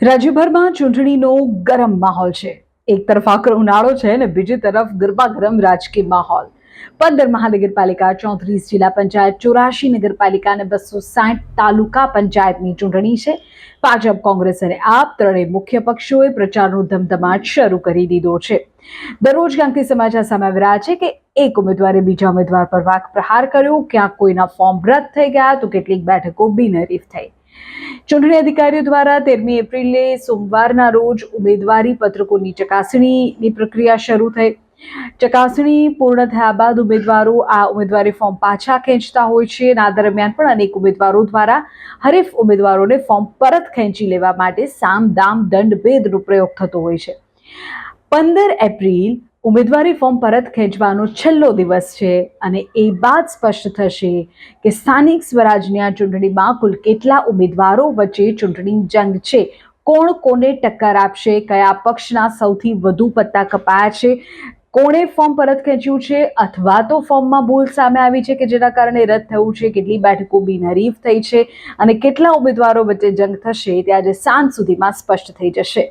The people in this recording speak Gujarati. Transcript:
રાજ્યભરમાં ચૂંટણીનો ગરમ માહોલ છે. એક તરફ આકરો ઉનાળો છે અને બીજી તરફ ગરમાગરમ રાજકીય માહોલ. 15 મહાનગરપાલિકા, 34 જિલ્લા પંચાયત, 84 નગરપાલિકા અને 260 તાલુકા પંચાયતની ચૂંટણી છે. ભાજપ, કોંગ્રેસ અને આપ ત્રણેય મુખ્ય પક્ષોએ પ્રચારનો ધમધમાટ શરૂ કરી દીધો છે. દરરોજ ક્યાંકથી સમાચાર સામે આવી રહ્યા છે કે એક ઉમેદવારે બીજા ઉમેદવાર પર વાક પ્રહાર કર્યો, ક્યાંક કોઈના ફોર્મ રદ થઈ ગયા તો કેટલીક બેઠકો બિનહરીફ થઈ. ચૂંટણી અધિકારીઓ દ્વારા 13મી એપ્રિલે સોમવારના રોજ ઉમેદવારી પત્રકોની ચકાસણીની પ્રક્રિયા શરૂ થઈ. ચકાસણી પૂર્ણ થયા બાદ ઉમેદવારો આ ઉમેદવારી ફોર્મ પાછા ખેંચતા હોય છે. આ દરમિયાન પણ અનેક ઉમેદવારો દ્વારા હરીફ ઉમેદવારોને ફોર્મ પરત ખેંચી લેવા માટે સામ દામ દંડ ભેદનો પ્રયોગ થતો હોય છે. 15 એપ્રિલ ઉમેદવારી ફોર્મ પરત ખેંચવાનો છેલ્લો દિવસ છે અને એ બાદ સ્પષ્ટ થશે કે સ્થાનિક સ્વરાજની આ ચૂંટણીમાં કુલ કેટલા ઉમેદવારો વચ્ચે ચૂંટણી જંગ છે, કોણ કોને ટક્કર આપશે, કયા પક્ષના સૌથી વધુ પત્તા કપાયા છે, કોણે ફોર્મ પરત ખેંચ્યું છે અથવા તો ફોર્મમાં ભૂલ સામે આવી છે કે જેના કારણે રદ થયું છે, કેટલી બેઠકો બિનહરીફ થઈ છે અને કેટલા ઉમેદવારો વચ્ચે જંગ થશે તે આજે સાંજ સુધીમાં સ્પષ્ટ થઈ જશે.